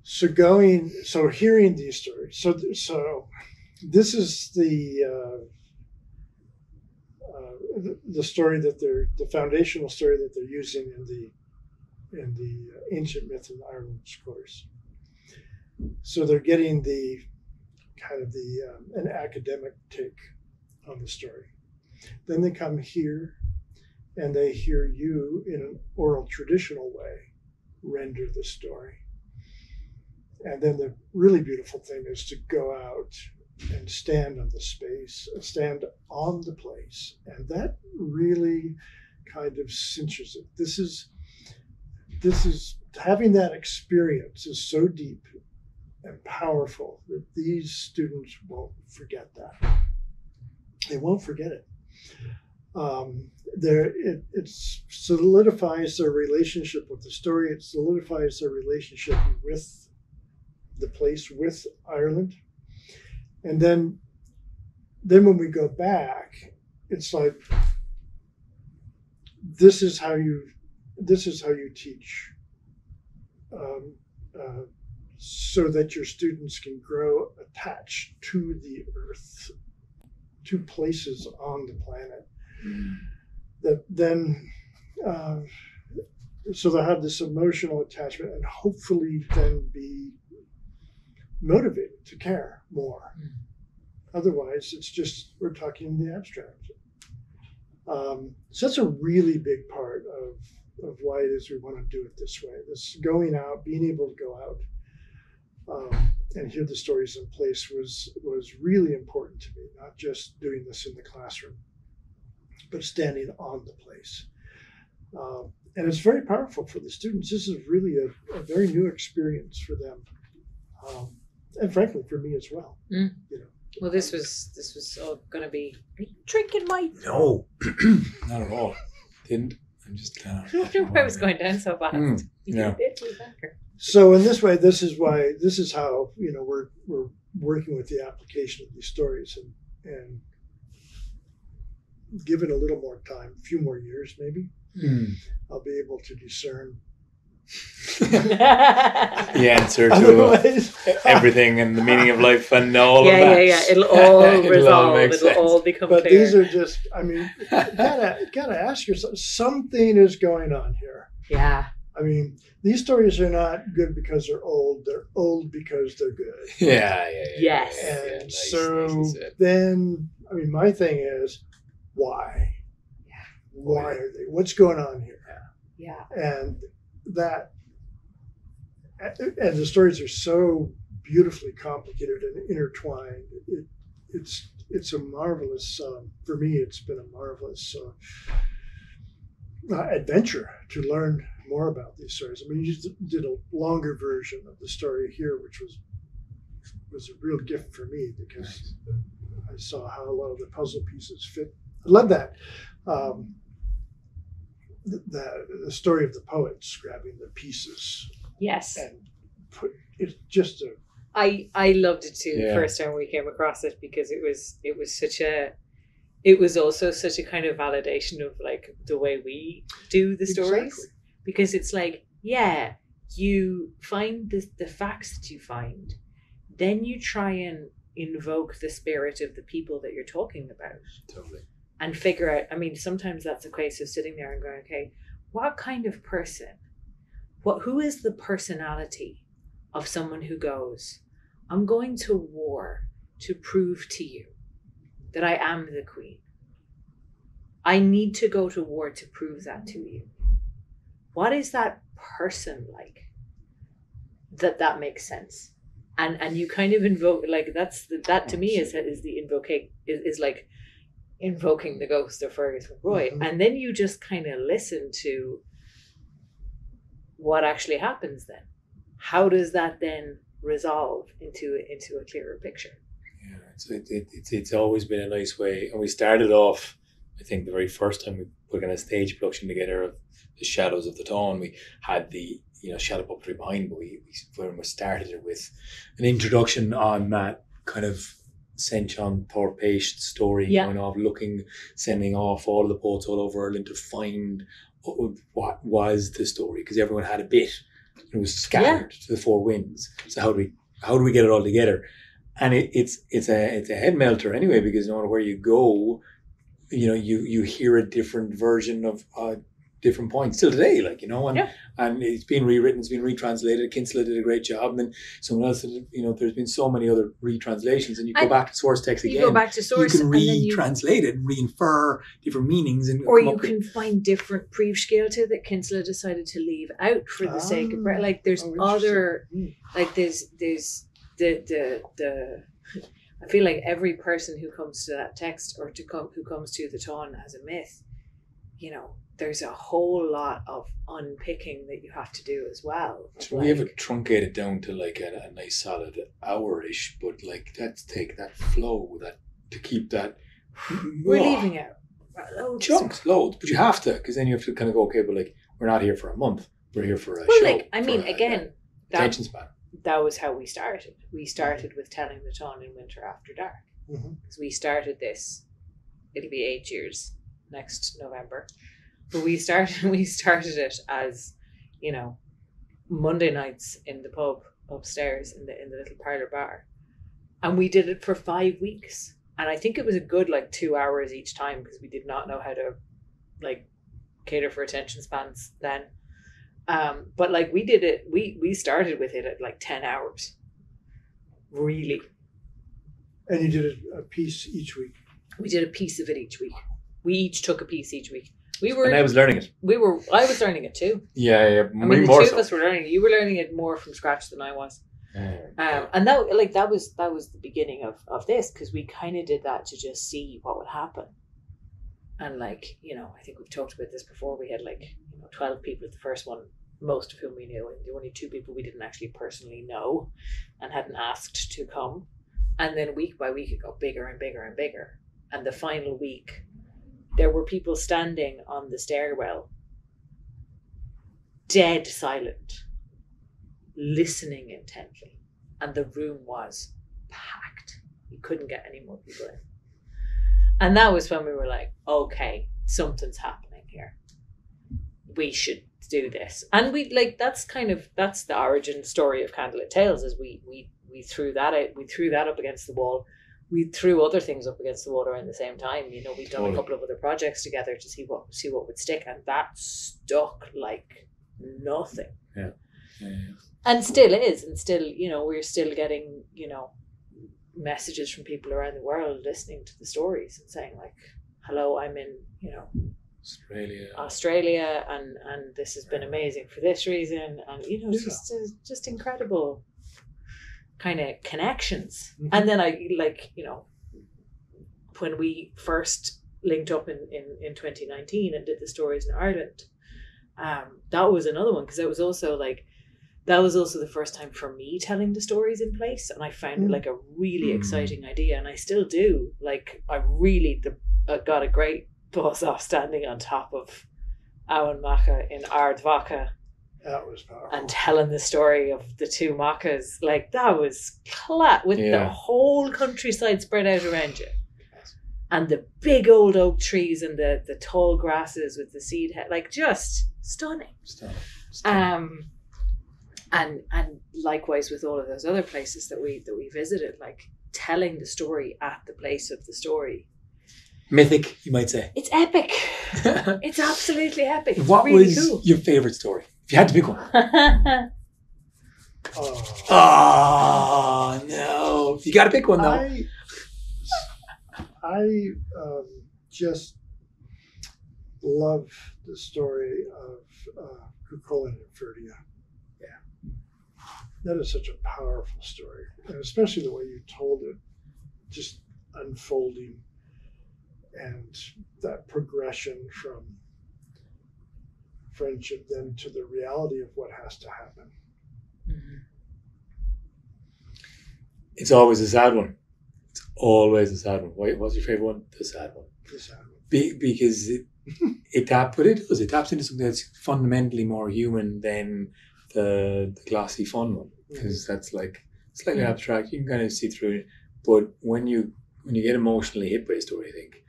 So hearing these stories. So this is the story that the foundational story that they're using in the Ancient Myth in Ireland's course. So they're getting the kind of an academic take on the story. Then they come here and they hear you in an oral traditional way render the story. And then the really beautiful thing is to go out and stand on the space, stand on the place. And that really kind of cinches it. This is having that experience is so deep and powerful that these students won't forget that. They won't forget it. It solidifies their relationship with the story. It solidifies their relationship with the place, with Ireland. And then when we go back, it's like, this is how you teach, so that your students can grow attached to the earth, to places on the planet. That then, so they'll have this emotional attachment and hopefully then be motivated to care more. Otherwise, it's just, we're talking in the abstract. So that's a really big part of why it is we want to do it this way. This going out, being able to go out and hear the stories in place was really important to me, not just doing this in the classroom, but standing on the place. And it's very powerful for the students. This is really a very new experience for them. And frankly, for me as well. You know. Well, this was all going to be. Are you drinking my? No, not at all. Didn't. I'm just kind of. I don't know why I was going down so fast. Yeah. So in this way, this is how, you know, we're working with the application of these stories and give it a little more time, a few more years maybe. I'll be able to discern the answer to everything and the meaning of life and all of that. Yeah. It'll all resolve. It'll all become but clear. These are just, I mean, gotta ask yourself, something is going on here. Yeah. I mean, these stories are not good because they're old. They're old because they're good. Yeah. Yes. And nice, so then, I mean, my thing is, why? Yeah. Why are they? What's going on here? Yeah. And the stories are so beautifully complicated and intertwined. it's a marvelous, for me, it's been a marvelous adventure to learn more about these stories. I mean, you did a longer version of the story here, which was a real gift for me because I saw how a lot of the puzzle pieces fit. I love that. The story of the poets grabbing the pieces. Yes. And put it's just a. I loved it too the first time we came across it because it was also such a kind of validation of like the way we do the stories. Exactly. Because it's like, yeah, you find the facts that you find, then you try and invoke the spirit of the people that you're talking about. Totally. And figure out, I mean, sometimes that's a case of sitting there and going, okay, what kind of person, who is the personality of someone who goes, I'm going to war to prove to you that I am the queen. I need to go to war to prove that to you. What is that person like? That makes sense. And you kind of invoke, like that to me is like invoking the ghost of Fergus McRoy. Mm-hmm. And then you just kind of listen to what actually happens then. How does that then resolve into a clearer picture? Yeah, it's always been a nice way. And we started off, I think the very first time we put in a stage production together of the Shadows of the Dawn, we had the shadow puppetry behind, but we started it with an introduction on that kind of Senchon Thorpe-Page story, going off sending off all the poets all over Ireland to find what was the story, because everyone had a bit. It was scattered to the four winds. So how do we get it all together? And it's a head melter anyway, because no matter where you go, you hear a different version of different points still today, and it's been rewritten, it's been retranslated. Kinsella did a great job, and then someone else did, there's been so many other retranslations, and you go back to source text again. You go back to source, you can retranslate it and reinfer different meanings, or you can find different príomhscéalte that Kinsella decided to leave out for the sake of like. There's other, like there's the. I feel like every person who comes to that text or who comes to the Tawn as a myth, there's a whole lot of unpicking that you have to do as well. So we have it truncated down to like a nice solid hour-ish, but like take that flow, to keep that. We're leaving out loads, but you have to, because then you have to kind of go, okay, but like we're not here for a month, we're here for a show. Attention span. That was how we started. We started with telling the Tawn in Winter After Dark. Because we started this, it'll be 8 years next November. But we started it as, Monday nights in the pub upstairs in the little parlour bar. And we did it for 5 weeks. And I think it was a good 2 hours each time, because we did not know how to cater for attention spans then. But we did it, we started with it at 10 hours. Really. And you did a piece each week. We did a piece of it each week. We each took a piece each week. And I was learning it. I was learning it too. Yeah. I mean, the two of us were learning it. You were learning it more from scratch than I was. And that was the beginning of this, because we kind of did that to just see what would happen. And I think we've talked about this before. We had 12 people at the first one, most of whhom we knew, and the only 2 people we didn't actually personally know and hadn't asked to come. And then week by week it got bigger and bigger and bigger. And the final week, there were people standing on the stairwell, dead silent, listening intently. And the room was packed. You couldn't get any more people in. And that was when we were like, okay, something's happening here. We should do this. And that's the origin story of Candlelit Tales, is we threw that out, we threw that up against the wall. We threw other things up against the wall around the same time. We've done a couple of other projects together to see what would stick, and that stuck like nothing. Yeah. And still is, and still, we're still getting, messages from people around the world listening to the stories and saying hello, I'm in, Australia, and this has been amazing for this reason, and just incredible kind of connections. And then I when we first linked up in 2019 and did the stories in Ireland, that was another one, because it was also like, that was also the first time for me telling the stories in place, and I found it like a really exciting idea, and I still do. Like, I really got a great buzz off standing on top of Awan Macha in Ardvacha. That was powerful. And telling the story of the two Machas. Like, that was with the whole countryside spread out around you. And the big old oak trees and the tall grasses with the seed head, like, just stunning. And likewise with all of those other places that we visited, like, telling the story at the place of the story. Mythic, you might say. It's epic. It's absolutely epic. It's what really was cool. your favorite story? If you had to pick one. Oh no! You got to pick one though. I just love the story of Cuchulainn and Ferdia. Yeah, that is such a powerful story, and especially the way you told it, just unfolding, and that progression from friendship then to the reality of what has to happen. Mm-hmm. It's always a sad one. It's always a sad one. What's your favorite one? The sad one. The sad one. Because it taps into something that's fundamentally more human than the glossy fun one. Because that's like slightly abstract. You can kind of see through it. But when you get emotionally hit by a story, I think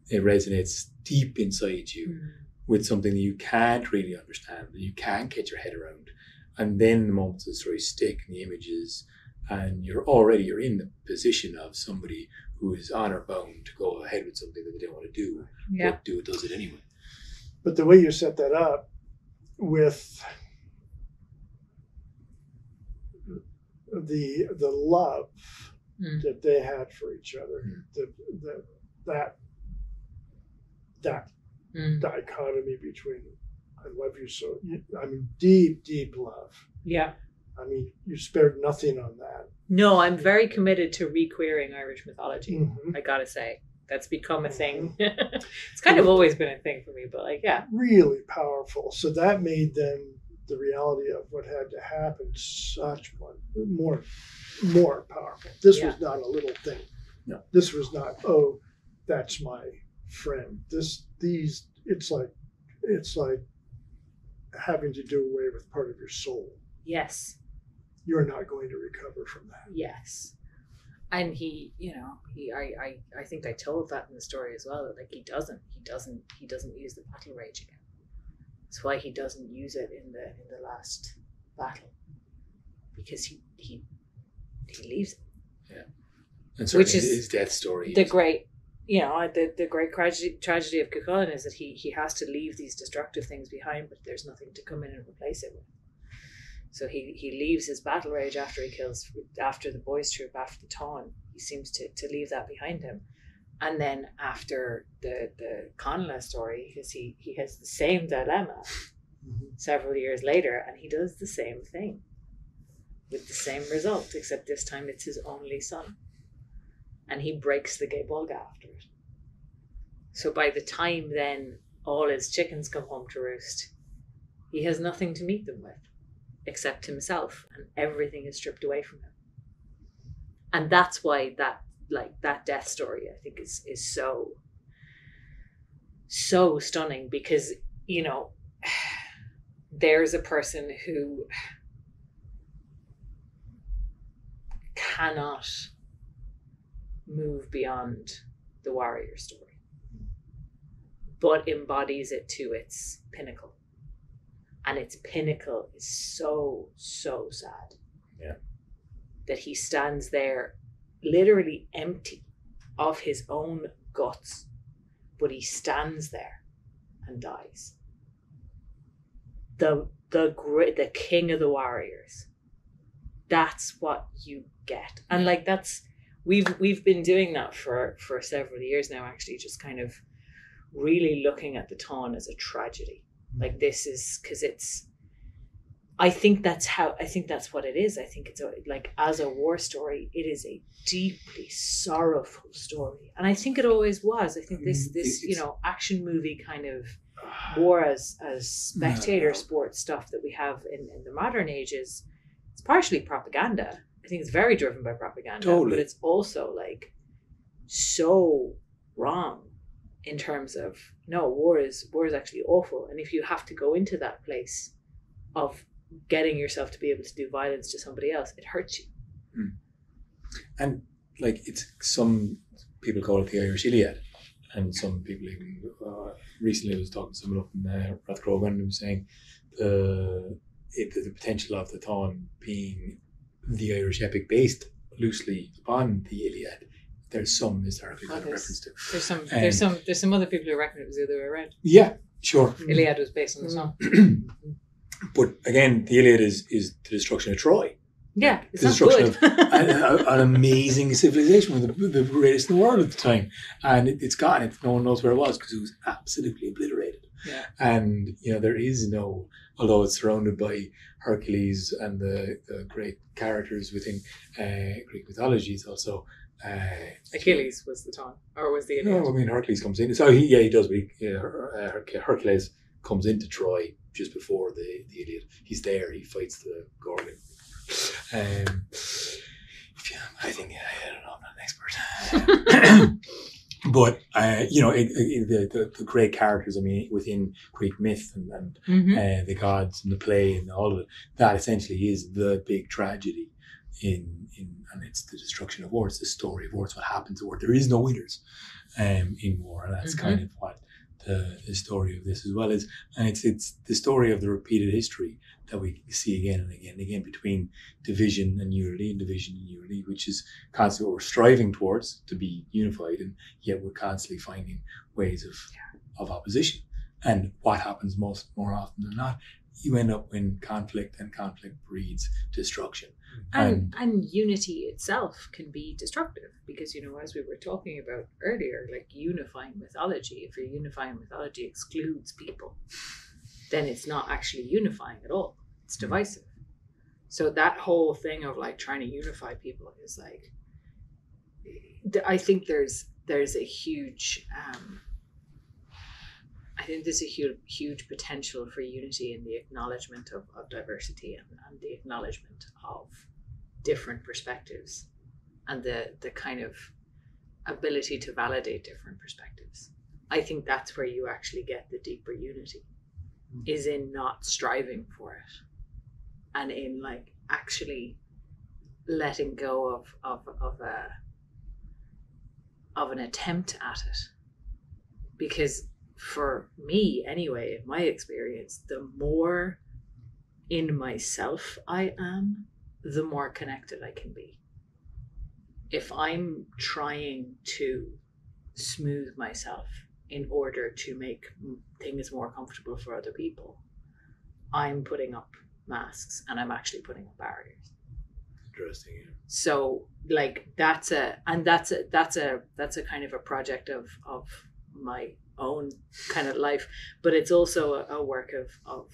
it resonates deep inside you with something that you can't really understand, that you can't get your head around. And then the moments of the story stick and the images, and you're in the position of somebody who is honor bound to go ahead with something that they don't want to do, but does it anyway. But the way you set that up with the love that they had for each other, that dichotomy between I love you so, I mean, deep love. Yeah. I mean, you spared nothing on that. No, I'm very committed to re-queering Irish mythology. I gotta say, that's become a thing. It's kind of always been a thing for me, but like, yeah. Really powerful. So that made then the reality of what had to happen such more powerful. This was not a little thing. No. This was not, oh, that's my friend. It's like having to do away with part of your soul. Yes. You're not going to recover from that. Yes. And I think I told that in the story as well, that like he doesn't use the battle rage again. That's why he doesn't use it in the last battle, because he leaves it. Yeah. And certainly which is his death story. The great tragedy of Cuchulainn is that he has to leave these destructive things behind, but there's nothing to come in and replace it with. So he leaves his battle rage after the boys' troop, after the Táin. He seems to leave that behind him. And then after the Conla story, because he has the same dilemma several years later, and he does the same thing with the same result, except this time it's his only son. And he breaks the Gaebolga after it. So by the time then all his chickens come home to roost, he has nothing to meet them with except himself, and everything is stripped away from him. And that's why that death story, I think, is so stunning, because there's a person who cannot move beyond the warrior story, but embodies it to its pinnacle. And its pinnacle is so sad. Yeah. That he stands there literally empty of his own guts, but he stands there and dies. The king of the warriors. That's what you get. And like we've been doing that for several years now, actually, just kind of really looking at the Táin as a tragedy. Like, this is because I think that's what it is. I think it's like, as a war story, it is a deeply sorrowful story, and I think it always was. I think this action movie kind of war as spectator sport stuff that we have in the modern age it's partially propaganda. I think it's very driven by propaganda, but it's also like so wrong in terms of, no, war is actually awful, and if you have to go into that place of getting yourself to be able to do violence to somebody else, it hurts you. And like, it's, some people call it the Irish Iliad, and some people even recently I was talking to someone up in Rathcrogan who was saying the potential of the Táin being the Irish epic based loosely upon the Iliad. There's some historical kind of reference to. There's some other people who reckon it was the other way around. Yeah, sure. Iliad was based on the song. But again, the Iliad is the destruction of Troy. Yeah, it's the not destruction good. of an amazing civilization, the greatest in the world at the time, and it's gone. No one knows where it was because it was absolutely obliterated. Yeah. And there is no, although it's surrounded by Hercules and the great characters within Greek mythology, it's also Achilles was the Táin, or was the Iliad? No, I mean Hercules comes in. So he does. Hercules comes into Troy just before the Iliad. He's there. He fights the Gorgon. I think I don't know. I'm not an expert. But the great characters. I mean, within Greek myth and the gods and the play and all of it, that essentially is the big tragedy in and it's the destruction of war. It's the story of war. It's what happens at war. There is no winners in war, and that's kind of what the story of this as well is. And it's the story of the repeated history that we see again and again and again between division and unity, which is constantly what we're striving towards, to be unified, and yet we're constantly finding ways of opposition. And what happens more often than not, you end up in conflict, and conflict breeds destruction. And unity itself can be destructive because, as we were talking about earlier, like unifying mythology, if your unifying mythology excludes people, then it's not actually unifying at all. It's divisive. So that whole thing of like trying to unify people is like, I think there's a huge, huge potential for unity in the acknowledgement of diversity and the acknowledgement of different perspectives and the kind of ability to validate different perspectives. I think that's where you actually get the deeper unity, is in not striving for it and in like actually letting go of an attempt at it. Because for me anyway, in my experience, the more in myself I am, the more connected I can be. If I'm trying to smooth myself in order to make things more comfortable for other people, I'm putting up masks and I'm actually putting up barriers. Interesting. Yeah. So like that's a kind of a project of my own kind of life, but it's also a work of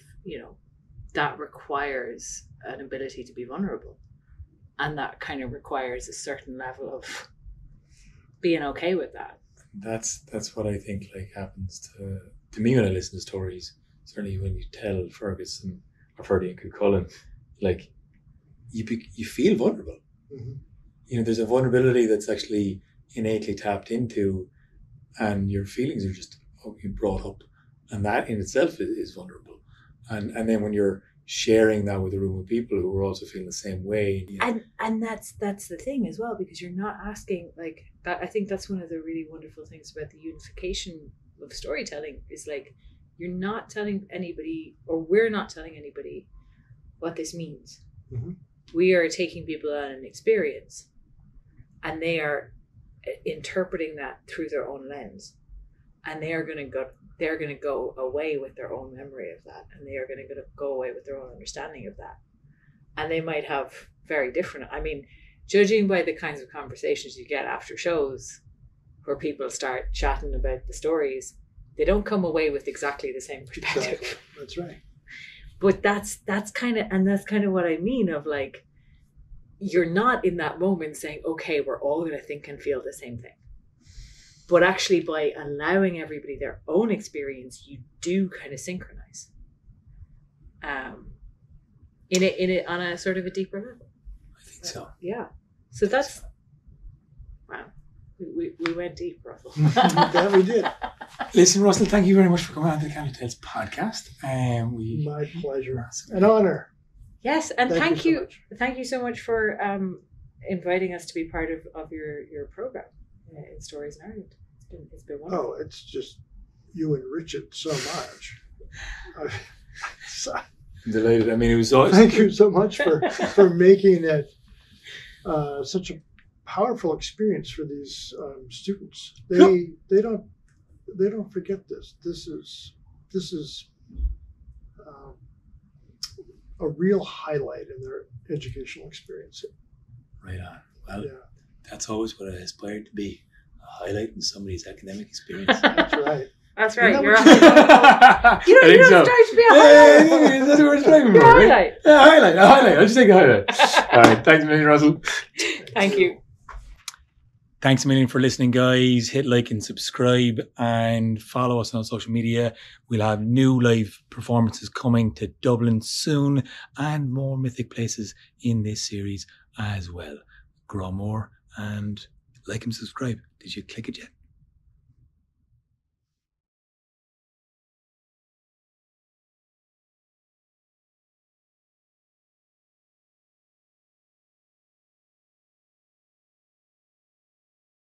that requires an ability to be vulnerable, and that kind of requires a certain level of being okay with that. That's what I think like happens to me when I listen to stories. Certainly when you tell Ferguson or Ferdy and Cuchulainn, like you feel vulnerable. Mm-hmm. There's a vulnerability that's actually innately tapped into, and your feelings are just brought up, and that in itself is vulnerable. And then when you're sharing that with a room of people who are also feeling the same way, and that's the thing as well, because you're not asking like that. I think that's one of the really wonderful things about the unification of storytelling is like you're not telling anybody, or we're not telling anybody what this means. Mm-hmm. We are taking people on an experience, and they are interpreting that through their own lens, and they're going to go away with their own memory of that, and they are going to go away with their own understanding of that, and they might have very different, I mean, judging by the kinds of conversations you get after shows where people start chatting about the stories, they don't come away with exactly the same perspective. That's right. But that's kind of what I mean of like, you're not in that moment saying, okay, we're all going to think and feel the same thing. But actually by allowing everybody their own experience, you do kind of synchronize. In it on a sort of a deeper level. I think so. Yeah. So that's wow. We went deep, Russell. That we did. Listen, Russell, thank you very much for coming on the Candlelit Tales podcast. My pleasure. An honor. Yes, and thank you you. so much. Thank you so much for inviting us to be part of your program in Stories in Ireland. It's been wonderful. Oh, it's just you enrich it so much. I'm delighted. I mean, it was always... Thank you so much for making it such a powerful experience for these students. They don't forget this. This is a real highlight in their educational experience. Right on. Well, Yeah. that's always what I aspired to be, a highlight in somebody's academic experience. That's right. That's right. Isn't that You're what right. You don't start to be a highlight. Yeah, that's what we're striving You're for, a right? highlight. Yeah, highlight. I'll just take a highlight. All right. Thanks a million, Russell. Thank you. Thanks a million for listening, guys. Hit like and subscribe and follow us on social media. We'll have new live performances coming to Dublin soon and more Mythic Places in this series as well. Grow more and like and subscribe. Did you click it yet?